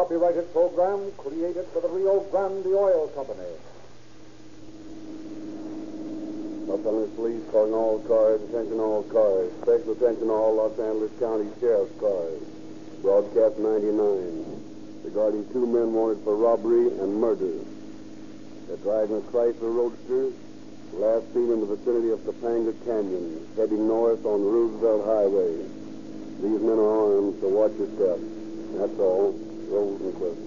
copyrighted program created for the Rio Grande Oil Company. Los Angeles Police calling all cars, attention all cars. Special attention all Los Angeles County Sheriff's cars. Broadcast 99. Regarding two men wanted for robbery and murder. They're driving a Chrysler Roadster. Last seen in the vicinity of Topanga Canyon, heading north on Roosevelt Highway. These men are armed, so watch your step. That's all. Rosenquist.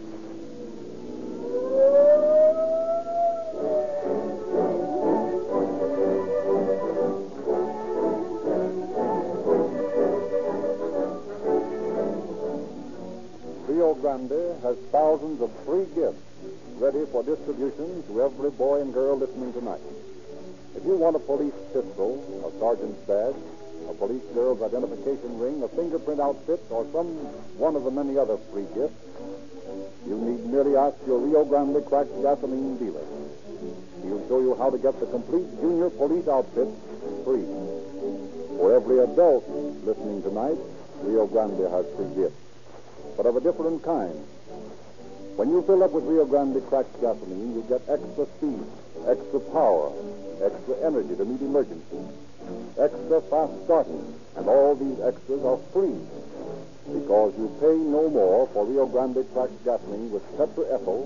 Rio Grande has thousands of free gifts ready for distribution to every boy and girl listening tonight. If you want a police pistol, a sergeant's badge, a police girl's identification ring, a fingerprint outfit, or some one of the many other free gifts, you need merely ask your Rio Grande cracked gasoline dealer. He'll show you how to get the complete junior police outfit free. For every adult listening tonight, Rio Grande has free gifts, but of a different kind. When you fill up with Rio Grande cracked gasoline, you get extra speed, extra power, extra energy to meet emergencies, extra fast starting, and all these extras are free because you pay no more for Rio Grande cracked gasoline with tetraethyl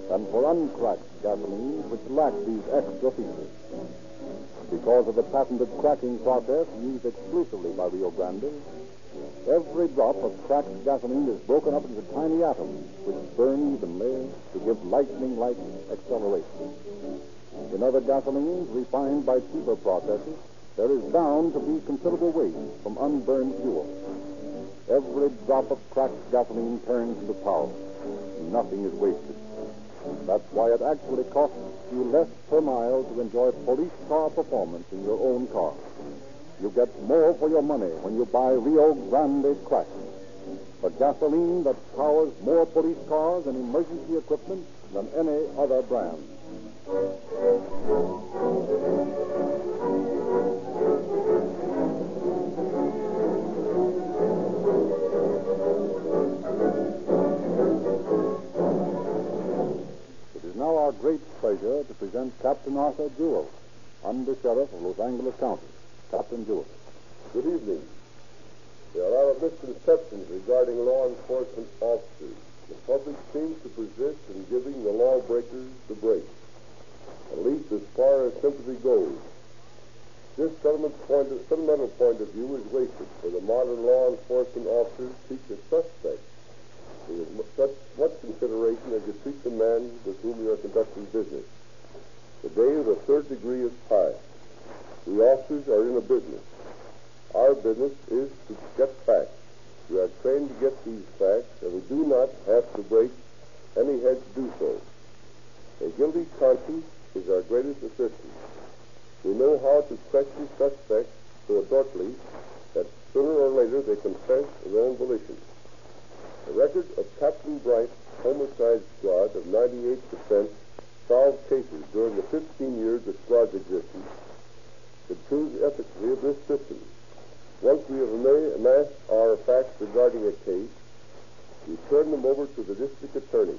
than for uncracked gasoline which lacks these extra features. Because of the patented cracking process used exclusively by Rio Grande, every drop of cracked gasoline is broken up into tiny atoms which burn evenly to give lightning-like acceleration. In other gasolines refined by cheaper processes, there is bound to be considerable waste from unburned fuel. Every drop of cracked gasoline turns into power. Nothing is wasted. That's why it actually costs you less per mile to enjoy police car performance in your own car. You get more for your money when you buy Rio Grande cracked, a gasoline that powers more police cars and emergency equipment than any other brand. It is now our great pleasure to present Captain Arthur Jewell, Under Sheriff of Los Angeles County. Captain Jewell. Good evening. There are a lot of misconceptions regarding law enforcement officers. The public seems to persist in giving the lawbreakers the break, at least as far as sympathy goes. This sentimental point of view is wasted, for the modern law enforcement officers treat the suspect with such much consideration as you treat the man with whom you are conducting business. The day of the third degree is past. We officers are in a business. Our business is to get facts. We are trained to get these facts, and we do not have to break any head to do so. A guilty conscience is our greatest assistance. We know how to question suspects so adroitly that sooner or later they confess of their own volition. The record of Captain Bright's homicide squad of 98% solved cases during the 15 years the squad's existence should prove the efficacy of this system. Once we have amassed our facts regarding a case, we turn them over to the district attorney.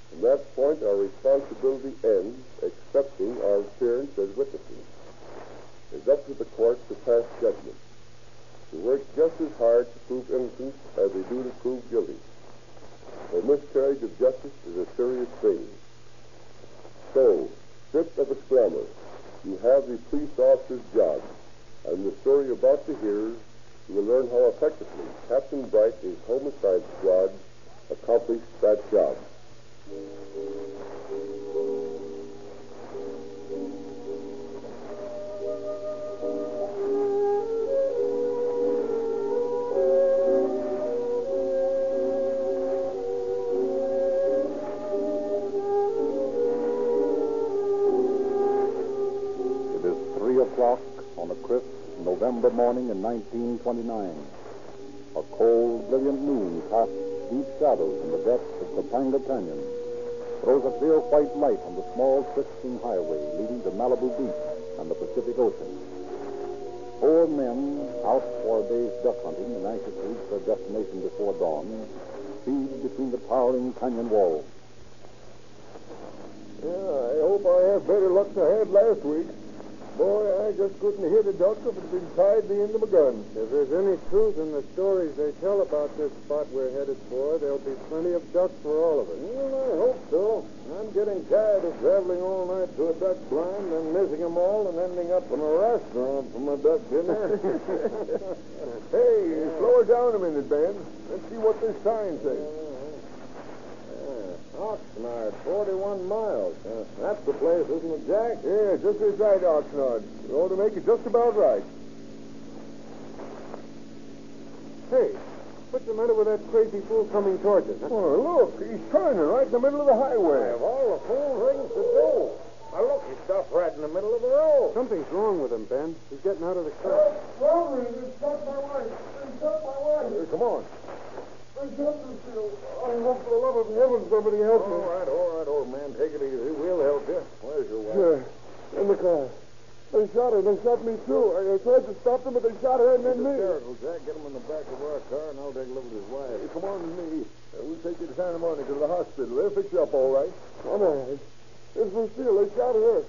From that point, our responsibility ends, accepting our appearance as witnesses. It's up to the court to pass judgment. We work just as hard to prove innocence as we do to prove guilty. For miscarriage of justice is a serious thing. So, stripped of its glamour, you have the police officer's job. And in the story you're about to hear, you will learn how effectively Captain Bright and his homicide squad accomplished that job. It is 3 o'clock on a crisp November morning in 1929. A cold, brilliant moon casts deep shadows in the depths of Topanga Canyon, throws a clear white light on the small, twisting highway leading to Malibu Beach and the Pacific Ocean. 4 men out for a day's duck hunting and anxious to reach their destination before dawn speed between the towering canyon walls. Yeah, I hope I have better luck than I had last week. Boy, I just couldn't hit a duck if it'd been tied to the end of a gun. If there's any truth in the stories they tell about this spot we're headed for, there'll be plenty of ducks for all of us. Well, I hope so. I'm getting tired of traveling all night to a duck blind and missing them all and ending up in a restaurant for my duck dinner. Hey, slow her down a minute, Ben. Let's see what this sign says. Oxnard, 41 miles. That's the place, isn't it, Jack? Yeah, just beside Oxnard. You ought to make it just about right. Hey, what's the matter with that crazy fool coming towards us? Oh, look, he's turning right in the middle of the highway. Of all the fool things to do. Now, look, he's stopped right in the middle of the road. Something's wrong with him, Ben. He's getting out of the car. Robbery! They shot my wife! They shot my wife! Hey, come on. They shot Lucille. Oh, look, for the love of heaven, somebody help me. All right, old man. Take it easy. We'll help you. Where's your wife? Yeah, in the car. They shot her. They shot me, too. I tried to stop them, but they shot her and then me. Hysterical, Jack. Get him in the back of our car, and I'll take a look at his wife. Hey, come on with me. We'll take you to Santa Monica to the hospital. They'll fix you up all right. I'm all right. It's Lucille. They shot her.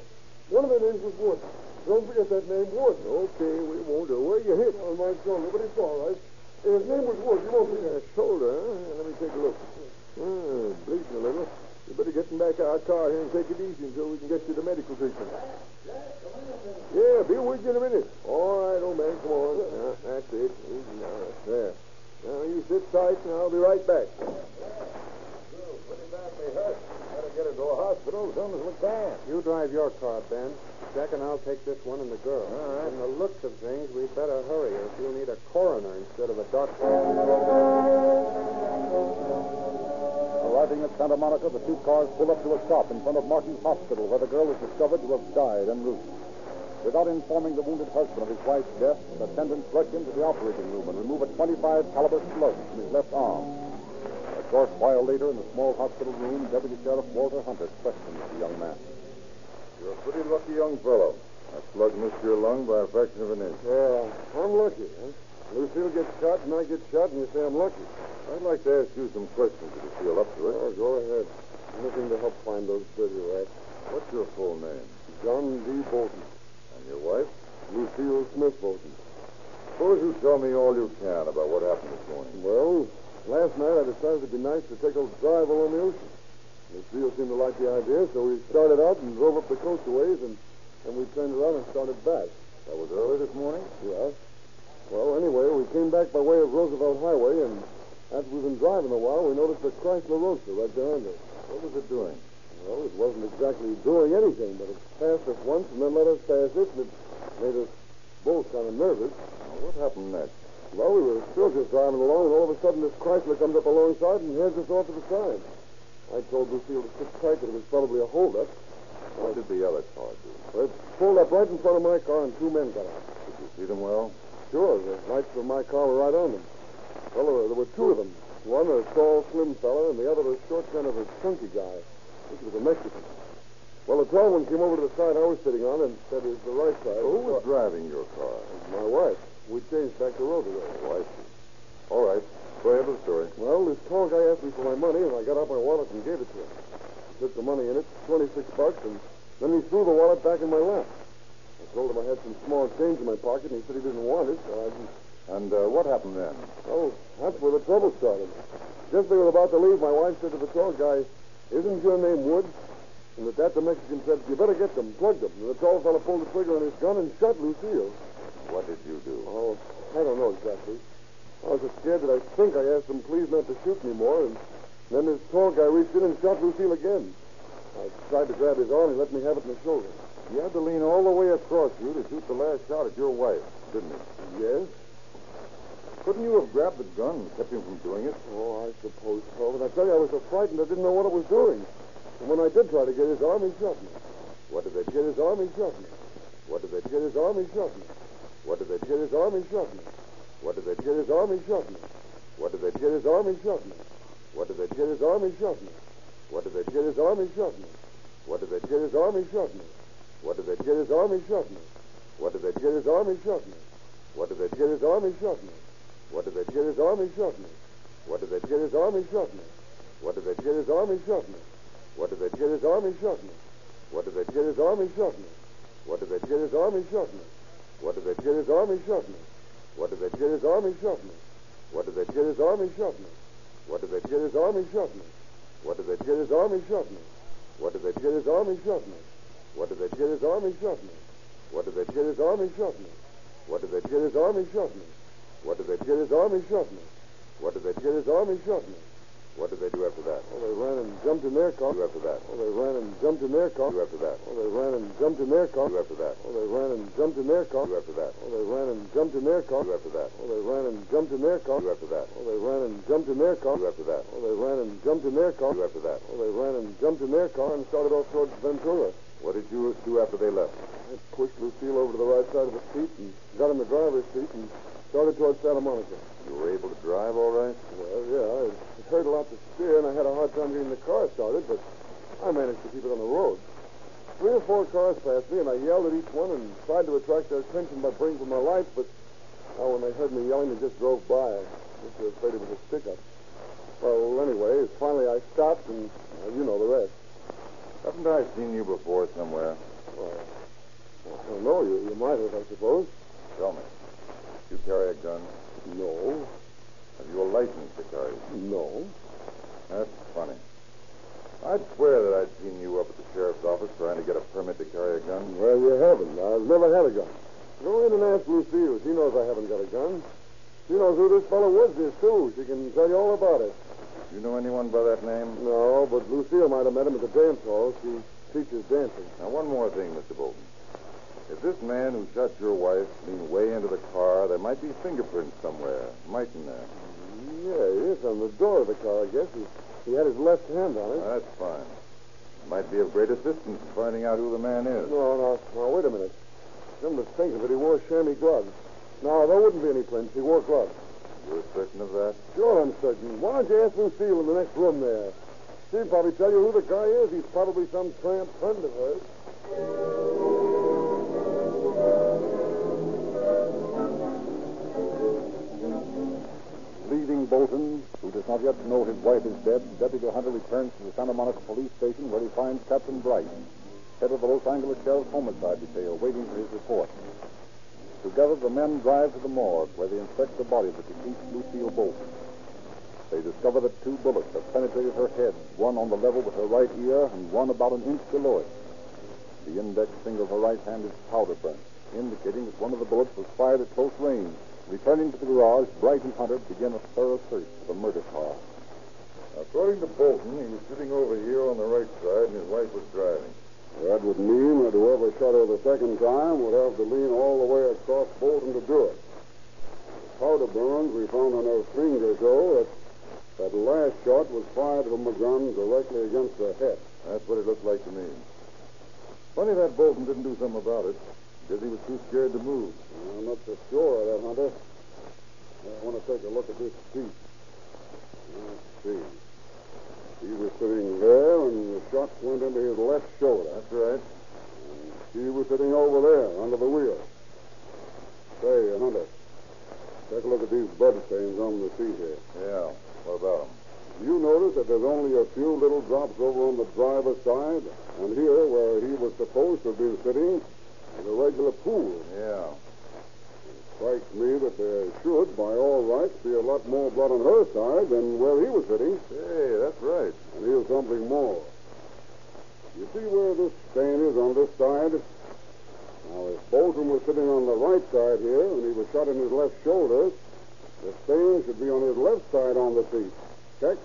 One of their names was Wood. Don't forget that name, Wood. Okay, we won't. Where you hit? On my shoulder, but it's all right. His name was Wood. You won't forget. Shoulder, huh? Let me take a look. Bleeding a little. You better get him back to our car here and take it easy until we can get you the medical treatment. Yeah, be with you in a minute. All right, old man, come on. That's it. Easy now. There. Now, you sit tight, and I'll be right back. Pretty badly hurt. Better get her to a hospital as soon as we can. You drive your car, Ben. Jack and I'll take this one and the girl. All right. From the looks of things, we'd better hurry, or she'll need a coroner instead of a doctor. Arriving at Santa Monica, the two cars pull up to a stop in front of Martin's hospital, where the girl is discovered to have died en route. Without informing the wounded husband of his wife's death, attendants rush into the operating room and remove a .25 caliber slug from his left arm. A short while later, in the small hospital room, Deputy Sheriff Walter Hunter questions the young man. You're a pretty lucky young fellow. That slug missed your lung by a fraction of an inch. Yeah, I'm lucky, huh? Lucille gets shot, and I get shot, and you say I'm lucky. I'd like to ask you some questions if you feel up to it. Oh, go ahead. Nothing to help find those dirty rats. What's your full name? John D. Bolton. And your wife? Lucille Smith Bolton. Suppose you tell me all you can about what happened this morning. Well, last night I decided it'd be nice to take a drive along the ocean. Lucille seemed to like the idea, so we started out and drove up the coast a ways, and then we turned around and started back. That was early this morning? Yeah. Well, anyway, we came back by way of Roosevelt Highway, and after we've been driving a while, we noticed a Chrysler Roadster right behind us. What was it doing? Well, it wasn't exactly doing anything, but it passed us once and then let us pass it, and it made us both kind of nervous. Now, what happened next? Well, we were still just driving along, and all of a sudden this Chrysler comes up alongside and heads us off to the side. I told Lucille to sit tight that it was probably a holdup. What did the other car do? Well, it pulled up right in front of my car, and two men got out. Did you see them well? Sure, the lights of my car were right on them. Well, there were two of them. One a tall, slim fella, and the other a short, kind of a chunky guy. I think he was a Mexican. Well, the tall one came over to the side I was sitting on and said it was the right side. Who was driving your car? My wife. We changed back to Roosevelt. Oh, I see. All right. Go ahead with the story. Well, this tall guy asked me for my money, and I got out my wallet and gave it to him. He took the money in it, $26, and then he threw the wallet back in my lap. I told him I had some small change in my pocket, and he said he didn't want it, so I just... And what happened then? Oh, that's where the trouble started. Just as they were about to leave, my wife said to the tall guy, "Isn't your name Wood?" And at that, the Mexican said, "You better get them, plug them." And the tall fellow pulled the trigger on his gun and shot Lucille. What did you do? Oh, I don't know exactly. I was so scared that I think I asked him please not to shoot me more, and then this tall guy reached in and shot Lucille again. I tried to grab his arm, and he let me have it in the shoulder. He had to lean all the way across you to shoot the last shot at your wife, didn't he? Yes? Couldn't you have grabbed the gun and kept him from doing it? Oh, I suppose so. But I tell you, I was so frightened I didn't know what it was doing. And when I did try to get his arm, he shot me. What did they Get his arm, he shot me. What did they Get his arm, he shot me. What did they Get his arm, he shot me. What did they Get his arm, he shot me. What did they Get his arm, he shot me. What did they Get his arm, he shot me. What did they Get his arm, he shot me. What did they Get his arm, he shot me. What did they Get his arm, he shot me. What did they Get his arm, he shot me. What did they Get his arm, he shot me. What did they Get his arm, he shot me. What did they Get his army shot me. What did they Get his army shot me. What did they Get his army shot me. What did they Get his army shot me. What did they Get his army shot me. What did they Get his army shot me. What did they Get his army shot me. What did they Get his army shot me. What did they Get his army shot me. What did they Get his army shot me. What did they Get his army shot me. What did they Get his army shot me. What did they Get his army shot me. What did they Get his army shot me. What did they Get his army shot me. What did they Get his army shot me. What did they do after that? Well, they ran and jumped in their car. Do after that? Well, they ran and jumped in their car. Do after that? Well, they ran and jumped in their car. Do after that? Well, they ran and jumped in their car. Do after that? Well, they ran and jumped in their car. Do after that? Well, they ran and jumped in their car. Do after that? Well, they ran and jumped in their car. Do after that? Well, they ran and jumped in their car. Do after that? Well, they ran and jumped in their car and started off towards Ventura. What did you do after they left? I pushed Lucille over to the right side of the seat and got in the driver's seat and started towards Santa Monica. You were able to drive all right? Well, yeah, it hurt a lot to steer, and I had a hard time getting the car started, but I managed to keep it on the road. 3 or 4 cars passed me, and I yelled at each one and tried to attract their attention by bringing for my lights, but when they heard me yelling, they just drove by. Just were afraid it was a stick-up. Well, anyway, finally I stopped, and you know the rest. Haven't I seen you before somewhere? Well, I don't know. You might have, I suppose. Tell me. You carry a gun? No. Have you a license to carry? No. That's funny. I'd swear that I'd seen you up at the sheriff's office trying to get a permit to carry a gun. Well, you haven't. I've never had a gun. Go in and ask Lucille. She knows I haven't got a gun. She knows who this fellow Woods is, too. She can tell you all about it. You know anyone by that name? No, but Lucille might have met him at the dance hall. She teaches dancing. Now, one more thing, Mr. Bolton. If this man who shot your wife leaned way into the car, there might be fingerprints somewhere, mightn't there? Yeah, yes, on the door of the car, I guess. He had his left hand on it. That's fine. It might be of great assistance in finding out who the man is. No, wait a minute. Come to think of it, he wore chamois gloves. No, there wouldn't be any prints. He wore gloves. You're certain of that? Sure, I'm certain. Why don't you ask Lucille in the next room there? She'll probably tell you who the guy is. He's probably some tramp friend of hers. Leaving Bolton, who does not yet know his wife is dead, Deputy Hunter returns to the Santa Monica police station where he finds Captain Bright, head of the Los Angeles Sheriff's Homicide Detail, waiting for his report. Together, the men drive to the morgue where they inspect the body of the deceased Lucille Bolton. They discover that 2 bullets have penetrated her head, one on the level with her right ear and one about an inch below it. The index finger of her right hand is powder burnt, indicating that one of the bullets was fired at close range. Returning to the garage, Bright and Hunter begin a thorough search for the murder car. According to Bolton, he was sitting over here on the right side and his wife was driving. That would mean that whoever shot her the second time would have to lean all the way across Bolton to do it. The powder burns we found on her finger show that last shot was fired from a gun directly against her head. That's what it looked like to me. Funny that Bolton didn't do something about it, because he was too scared to move. I'm not so sure of that, Hunter. I want to take a look at this seat. Let's see. He was sitting there, and the shot went into his left shoulder. That's right. And she was sitting over there, under the wheel. Say, Hunter, take a look at these blood stains on the seat here. Yeah. What about them? You notice that there's only a few little drops over on the driver's side, and here, where he was supposed to be sitting, is a regular pool. Yeah. It strikes me that there should, by all rights, be a lot more blood on her side than where he was sitting. Hey, that's right. And here's something more. You see where this stain is on this side? Now, if Bolton was sitting on the right side here, and he was shot in his left shoulder, the stain should be on his left side on the seat. Check?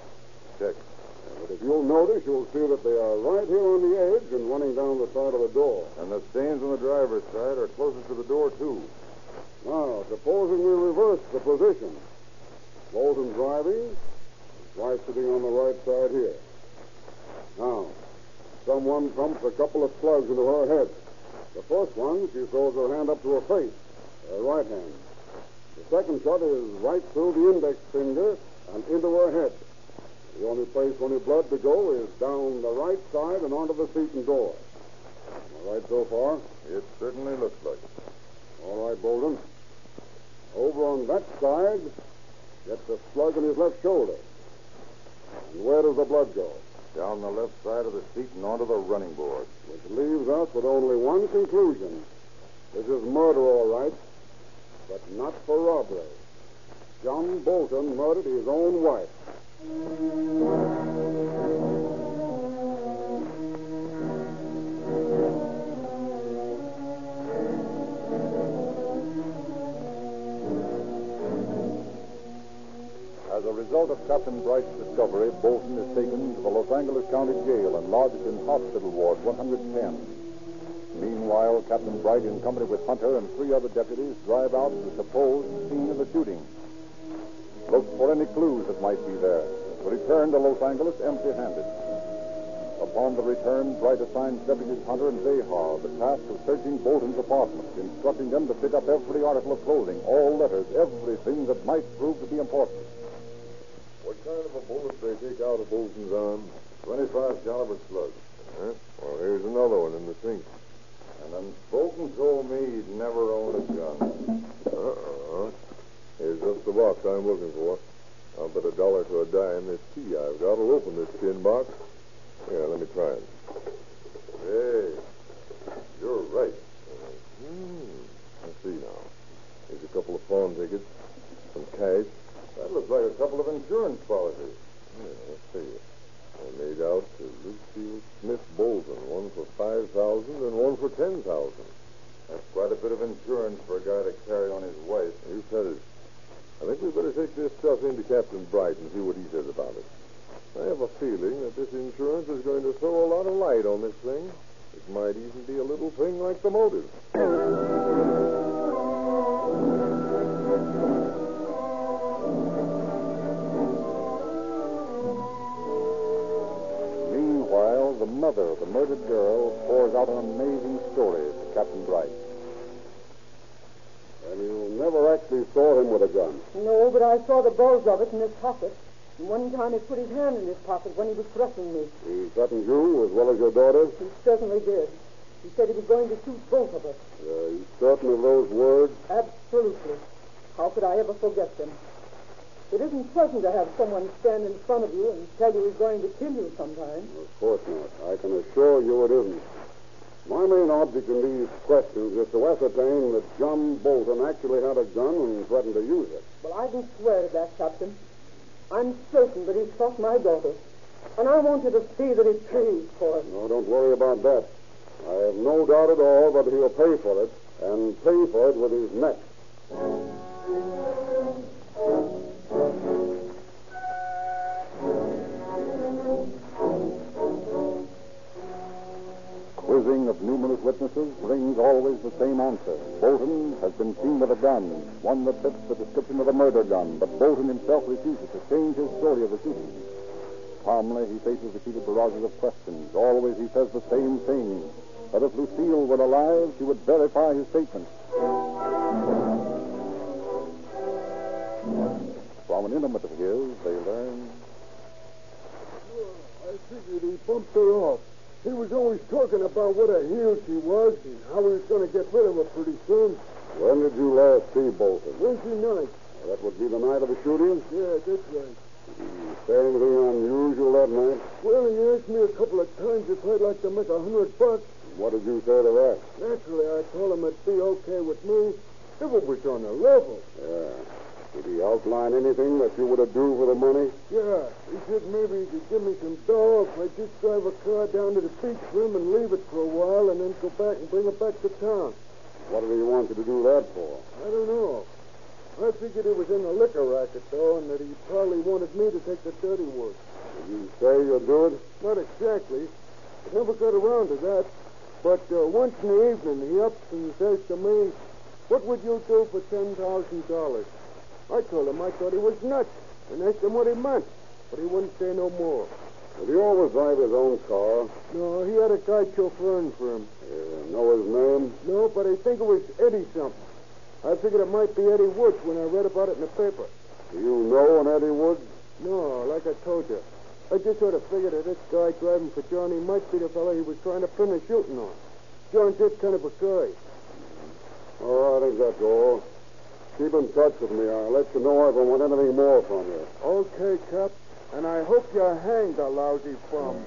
Check. But if you'll notice, you'll see that they are right here on the edge and running down the side of the door. And the stains on the driver's side are closest to the door, too. Now, supposing we reverse the position. Bolton driving, wife sitting on the right side here. Now, someone pumps a couple of slugs into her head. The first one, she throws her hand up to her face, her right hand. The second shot is right through the index finger and into her head. The only place for any blood to go is down the right side and onto the seat and door. All right so far? It certainly looks like it. All right, Bolton. Over on that side, Gets a slug in his left shoulder. And where does the blood go? Down the left side of the seat and onto the running board. Which leaves us with only one conclusion. This is murder, all right, but not for robbery. John Bolton murdered his own wife. As a result of Captain Bright's discovery, Bolton is taken to the Los Angeles County Jail and lodged in Hospital Ward 110. Meanwhile, Captain Bright, in company with Hunter and 3 other deputies, drive out to the supposed scene of the shooting. Look for any clues that might be there. Return to Los Angeles empty-handed. Upon the return, Bright assigns deputies Hunter and Zahar the task of searching Bolton's apartment, instructing them to pick up every article of clothing, all letters, everything that might prove to be important. What kind of a bullet they take out of Bolton's arm? 25 caliber slug. Well, here's another one in the sink. And then Bolton told me he'd never own a gun. Here's just the box I'm looking for. I'll bet $1 to a dime this key I've got will open this tin box. Here, let me try it. Hey, you're right. Let's see now. Here's a couple of pawn tickets, some cash. That looks like a couple of insurance policies. Yeah, let's see. They're made out to Lucille Smith Bolton, one for $5,000 and one for $10,000. That's quite a bit of insurance for a guy to carry on his wife. You said it. I think we'd better take this stuff into Captain Bright and see what he says about it. I have a feeling that this insurance is going to throw a lot of light on this thing. It might even be a little thing like the motive. Meanwhile, the mother of the murdered girl pours out an amazing story to Captain Bright. And you never actually saw him with a gun? No, but I saw the bulge of it in his pocket. And one time he put his hand in his pocket when he was threatening me. He threatened you as well as your daughter? He certainly did. He said he was going to shoot both of us. Are you certain of those words? Absolutely. How could I ever forget them? It isn't pleasant to have someone stand in front of you and tell you he's going to kill you sometime. Of course not. I can assure you it isn't. My main object in these questions is to ascertain that John Bolton actually had a gun and threatened to use it. Well, I can swear to that, Captain. I'm certain that he shot my daughter. And I want you to see that he pays for it. No, don't worry about that. I have no doubt at all that he'll pay for it, and pay for it with his neck. Quizzing of numerous witnesses brings always the same answer. Bolton has been seen with a gun, one that fits the description of a murder gun, but Bolton himself refuses to change his story of the shooting. Calmly, he faces repeated barrages of questions. Always he says the same thing, that if Lucille were alive, she would verify his statement. From an intimate of his, they learn... I figured he bumped her off. He was always talking about what a heel she was and how he was going to get rid of her pretty soon. When did you last see Bolton? Wednesday night. That would be the night of the shooting? Yeah, that's right. Did you say anything unusual that night? Well, he asked me a couple of times if I'd like to make $100. What did you say to that? Naturally, I told him it'd be okay with me if it was on the level. Yeah. Did he outline anything that you would have do for the money? Yeah. He said maybe he could give me some dough if I just drive a car down to the beach for him and leave it for a while and then go back and bring it back to town. What did he want you to do that for? I don't know. I figured he was in the liquor racket, though, and that he probably wanted me to take the dirty work. Did you say you'd do it? Not exactly. I never got around to that. But once in the evening, he ups and says to me, "What would you do for $10,000? I told him I thought he was nuts and asked him what he meant, but he wouldn't say no more. Did he always drive his own car? No, he had a guy chauffeuring for him. Know his name? No, but I think it was Eddie something. I figured it might be Eddie Woods when I read about it in the paper. Do you know an Eddie Woods? No, like I told you. I just sort of figured that this guy driving for Johnny might be the fellow he was trying to pin the shooting on. John's that kind of a guy. Oh, I think that's all. keep in touch with me. I'll let you know if I want anything more from you. Okay, Cap. And I hope you're hanged, a lousy bum.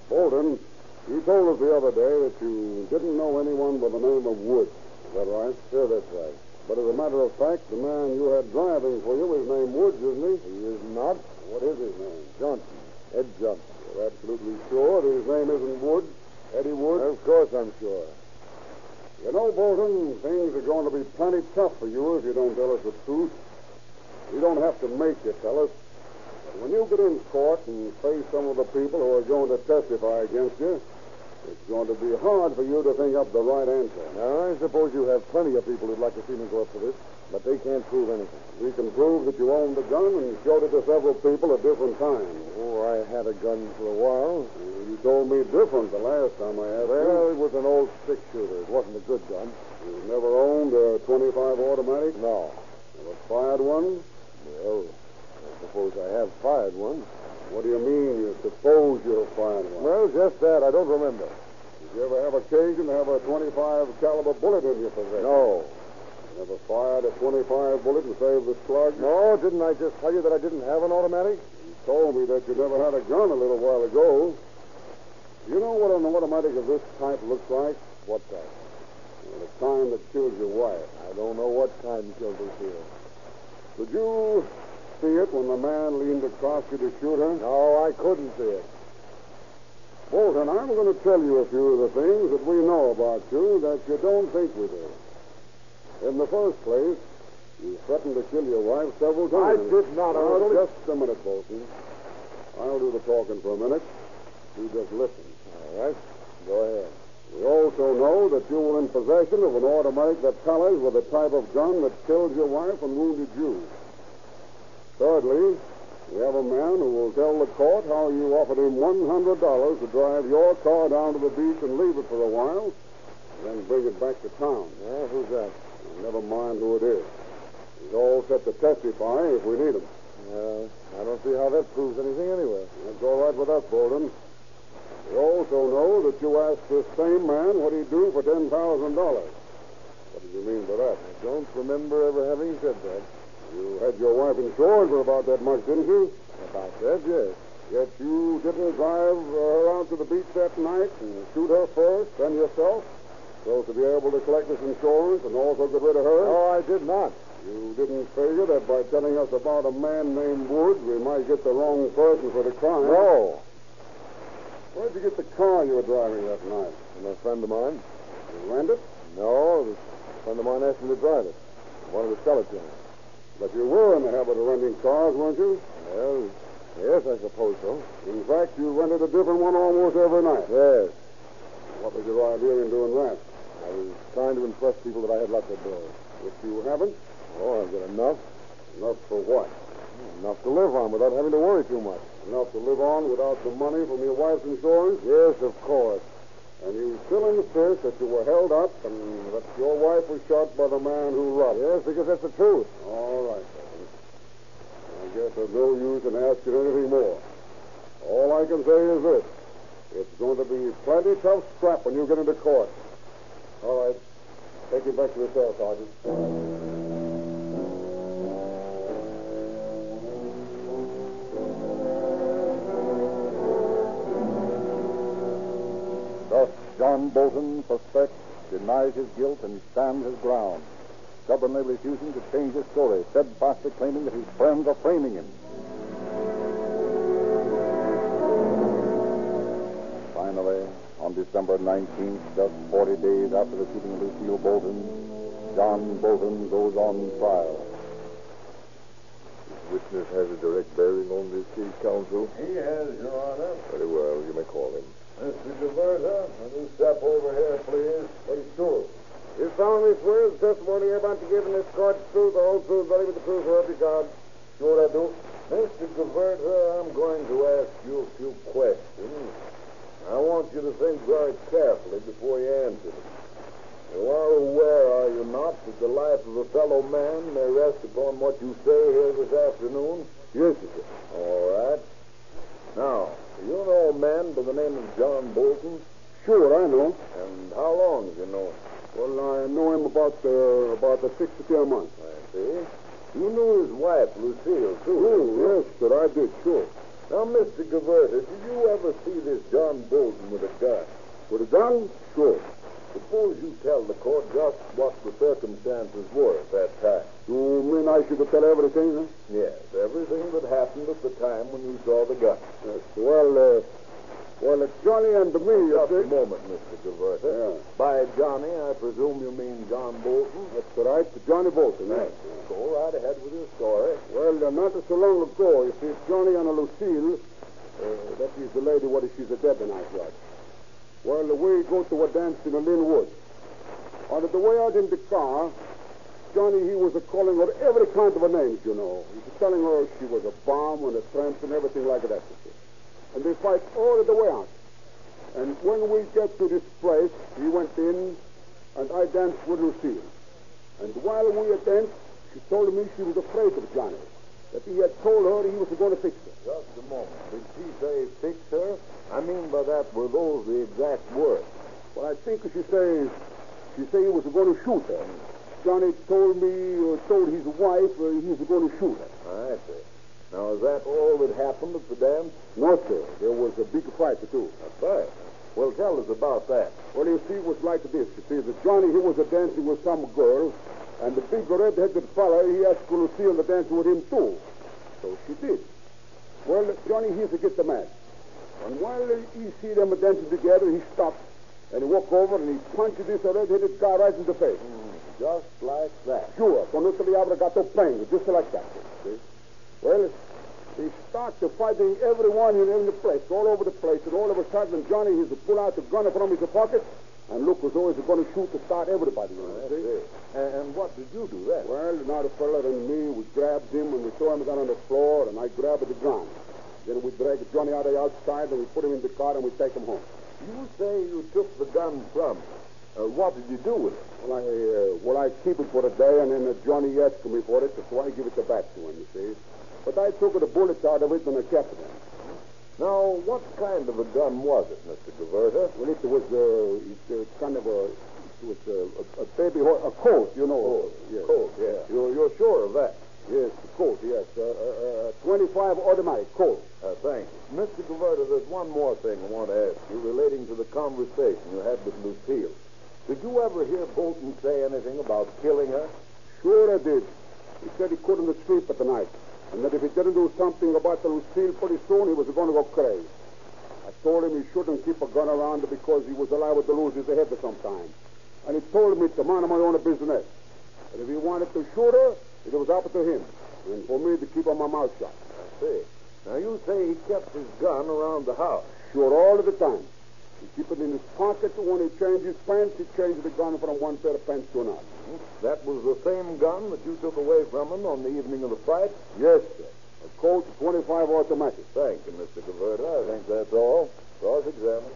Bolton, you told us the other day that you didn't know anyone by the name of Woods. Is that right? Sure, that's right. But as a matter of fact, the man you had driving for you is named Woods, isn't he? He is not. What is his name? Johnson. Ed Johnson. You're absolutely sure that his name isn't Woods? Eddie Woods? Of course I'm sure. You know, Bolton, things are going to be plenty tough for you if you don't tell us the truth. We don't have to make you tell us. But when you get in court and face some of the people who are going to testify against you, it's going to be hard for you to think up the right answer. Now, I suppose you have plenty of people who'd like to see me go up for this, but they can't prove anything. We can prove that you owned the gun and showed it to several people at different times. Oh, I had a gun for a while. You told me different the last time I asked you. Well, it was an old six-shooter. It wasn't a good gun. You never owned a .25 automatic? No. Never fired one? Well, I suppose I have fired one. What do you mean you suppose you have fired one? Well, just that. I don't remember. Did you ever have occasion to have a .25 caliber bullet in your possession? No. You never fired a .25 bullet and saved the slug? No, didn't I just tell you that I didn't have an automatic? You told me that you never had a gun a little while ago. You know what an automatic of this type looks like? What type? Well, the kind that killed your wife. I don't know what kind killed her here. Did you see it when the man leaned across you to shoot her? No, I couldn't see it. Bolton, I'm going to tell you a few of the things that we know about you that you don't think we do. In the first place, you threatened to kill your wife several I times. did not. I was only... Just a minute, Bolton. I'll do the talking for a minute. You just listen. All right. Go ahead. We also know that you were in possession of an automatic that tallies with the type of gun that killed your wife and wounded you. Thirdly, we have a man who will tell the court how you offered him $100 to drive your car down to the beach and leave it for a while, then bring it back to town. Yeah, who's that? Never mind who it is. He's all set to testify if we need him. I don't see how that proves anything anyway. That's all right with us, Bolton. We also know that you asked this same man what he'd do for $10,000. What did you mean by that? I don't remember ever having said that. You had your wife insured for about that much, didn't you? About that, yes. Yet you didn't drive her out to the beach that night and shoot her first, then yourself, so to be able to collect this insurance and also get rid of her? No, I did not. You didn't figure that by telling us about a man named Woods, we might get the wrong person for the crime? No. Where'd you get the car you were driving that night? From a friend of mine. You rent it? No, a friend of mine asked me to drive it. I wanted to sell it to him. But you were in the habit of renting cars, weren't you? Well, yes, I suppose so. In fact, you rented a different one almost every night. Yes. What was your idea in doing that? I was trying to impress people that I had lots of dough. If you haven't? Oh, I've got enough. Enough for what? Enough to live on without having to worry too much. Enough to live on without the money from your wife's insurance? Yes, of course. And you still insist that you were held up and that your wife was shot by the man who robbed her? Yes, because that's the truth. All right, then. I guess there's no use in asking anything more. All I can say is this. It's going to be plenty tough scrap when you get into court. All right. Take you back to the cell, Sergeant. Thus, John Bolton suspects, denies his guilt, and stands his ground, stubbornly refusing to change his story, steadfastly claiming that his friends are framing him. Finally, on December 19th, just 40 days after the shooting of Lucille Bolton, John Bolton goes on trial. This witness has a direct bearing on this case, counsel. He has, Your Honor. Very well. You may call him. Mr. Diverta, will you step over here, please? Very sure. You solemnly swear the testimony you're about to give in this court is true, the whole truth, nothing but the truth, so help you God. Sure I do. Mr. Diverta, I'm going to ask you a few questions. I want you to think very carefully before you answer them. You are aware, are you not, that the life of a fellow man may rest upon what you say here this afternoon? Yes, sir. All right. Now, do you know a man by the name of John Bolton? Sure, I know. And how long have you known him? Well, I know him about the 6 to 10 months. I see. You knew his wife, Lucille, too. Oh, yes, sir, I did, sure. Now, Mr. Gaverta, did you ever see this John Bolton with a gun? With a gun? Sure. Suppose you tell the court just what the circumstances were at that time. You mean I should tell everything, huh? Yes, everything that happened at the time when you saw the gun. Yes. Well, it's Johnny and me. Just a moment, Mr. Gaverta. Yeah. By Johnny, I presume you mean John Bolton? That's right, Johnny Bolton. Thanks. Go right ahead with your story. Well, not so long ago, you see, Johnny and Lucille, that is the lady, she's a dead tonight, right? Well, we go to a dance in the Linwood. On the way out in the car, Johnny, he was calling her every kind of a names, you know. He was telling her she was a bomb and a tramp and everything like that. And they fight all the way out. And when we get to this place, he went in, and I danced with Lucille. And while we danced, she told me she was afraid of Johnny, that he had told her he was going to fix her. Just a moment. Did she say fix her? I mean by that, were those the exact words? Well, I think she said he was going to shoot her. Johnny told his wife he was going to shoot her. I see. Now, is that all that happened at the dance? No, sir. There was a big fight, too. A fight? Well, tell us about that. Well, you see, it was like this. You see, that Johnny, he was dancing with some girl, and the big red-headed fella, he asked Lucille to dance with him, too. So she did. Well, Johnny, here's to get the match. And while he see them dancing together, he stopped, and he walked over, and he punched this red-headed guy right in the face. Just like that. Sure. Con otro diablo gato bang, just like that. See? Well, they start to fighting everyone in the place, all over the place, and all of a sudden, Johnny, he's to pull out the gun from his pocket, and look as though he's going to shoot to start everybody. See? And what did you do then? Well, now the fella and me, we grabbed him, and we threw him down on the floor, and I grabbed the gun. Then we dragged Johnny out of the outside, and we put him in the car, and we take him home. You say you took the gun from him. What did you do with it? Well, I keep it for a day, and then Johnny asked me for it, so I give it back to him, you see. But I took the bullets out of it, and I kept it. Now, what kind of a gun was it, Mr. Gaverta? Well, it was kind of a baby horse, a Colt, you know. Oh, yes. Colt, yeah. You're sure of that? Yes, a Colt, yes. 25 automatic Colt. Thanks. Mr. Gaverta, there's one more thing I want to ask you relating to the conversation you had with Lucille. Did you ever hear Bolton say anything about killing her? Sure I did. He said he couldn't sleep at the night, and that if he didn't do something about the Lucille pretty soon, he was going to go crazy. I told him he shouldn't keep a gun around because he was liable to lose his head sometime. And he told me to mind my own business. And if he wanted to shoot her, it was up to him. And for me to keep my mouth shut. I see. Now, you say he kept his gun around the house. Sure, all of the time. He keep it in his pocket. When he changed his pants, he changed the gun from one pair of pants to another. That was the same gun that you took away from him on the evening of the fight? Yes, sir. A Colt 25 automatic. Thank you, Mr. Gaverta. I think that's all. Cross-examine.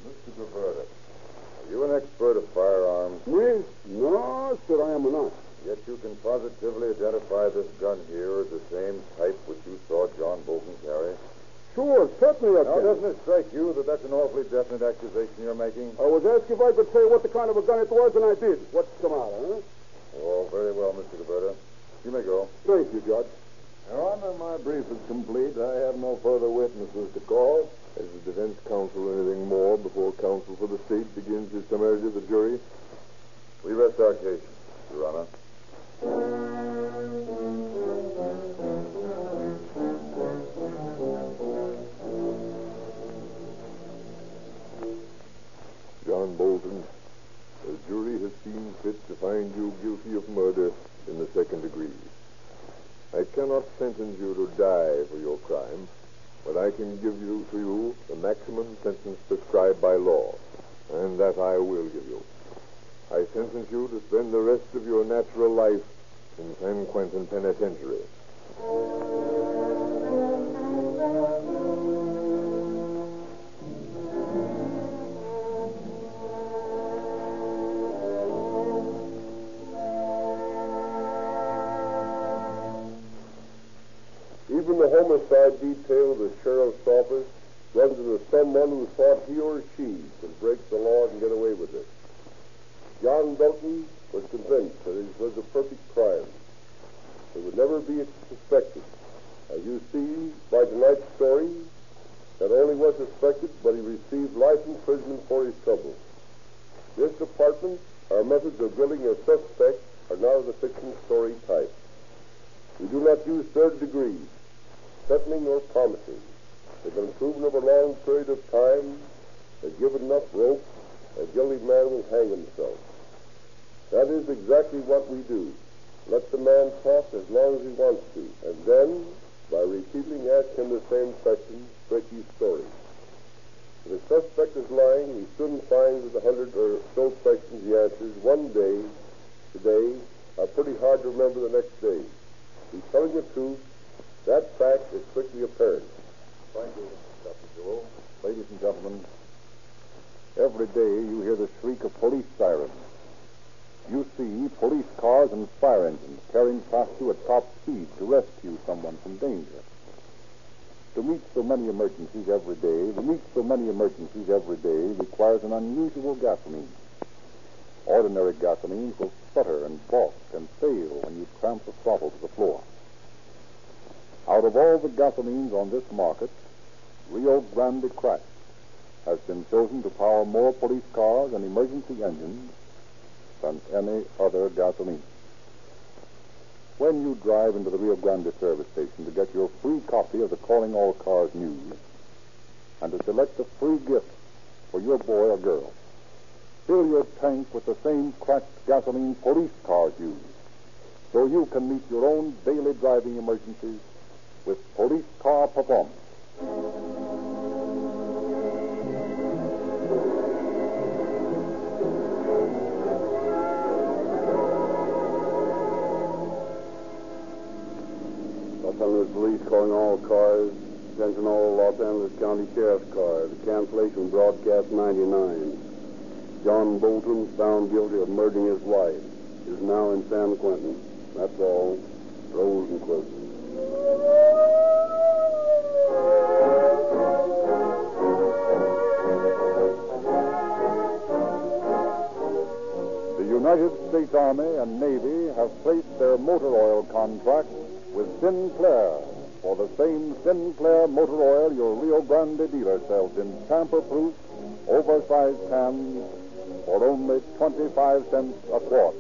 Mr. Gaverta, are you an expert of firearms? Me? No, sir, I am not. Yet you can positively identify this gun here as the same type which you saw John Bolton carry? Sure, certainly I Now, can. doesn't it strike you that that's an awfully definite accusation you're making? I was asked if I could say what the kind of a gun it was, and I did. What's the matter, huh? Oh, very well, Mr. Gaverta. You may go. Thank you, Judge. Your Honor, my brief is complete. I have no further witnesses to call. Has the defense counsel anything more before counsel for the state begins his summary to the jury? We rest our case, Your Honor. John Bolton, the jury has seen fit to find you guilty of murder in the second degree. I cannot sentence you to die for your crime, but I can give you the maximum sentence prescribed by law, and that I will give you. I sentence you to spend the rest of your natural life in San Quentin Penitentiary. Even the homicide detail of the sheriff's office runs into someone who thought he or she could break see by tonight's story that only was suspected, but he received life imprisonment for his trouble. This department, our methods of drilling a suspect are not of the fiction story type. We do not use third degrees, threatening or promising. It's been proven over a long period of time that given enough rope, a guilty man will hang himself. That is exactly what we do. Let the man talk as long as he wants to, and then, by repeatedly asking him the same questions, break his story. If the suspect is lying, he soon finds that the 100 or so questions he answers one day, today, are pretty hard to remember the next day. He's telling the truth. That fact is quickly apparent. Thank you, Captain Jewell. Ladies and gentlemen, every day you hear the shriek of police sirens. You see police cars and fire engines tearing past you at top speed to rescue someone from danger. To meet so many emergencies every day requires an unusual gasoline. Ordinary gasoline will sputter and balk and fail when you clamp the throttle to the floor. Out of all the gasolines on this market, Rio Grande Cracked has been chosen to power more police cars and emergency engines than any other gasoline. When you drive into the Rio Grande service station to get your free copy of the Calling All Cars news and to select a free gift for your boy or girl, fill your tank with the same cracked gasoline police cars use, so you can meet your own daily driving emergencies with police car performance. Los Angeles Police calling all cars. Attention all Los Angeles County Sheriff's cars. Cancellation broadcast 99. John Bolton, found guilty of murdering his wife, is now in San Quentin. That's all. Rosenquist. The United States Army and Navy have placed their motor oil contract with Sinclair for the same Sinclair motor oil your Rio Grande dealer sells in tamper-proof, oversized cans for only 25 cents a quart.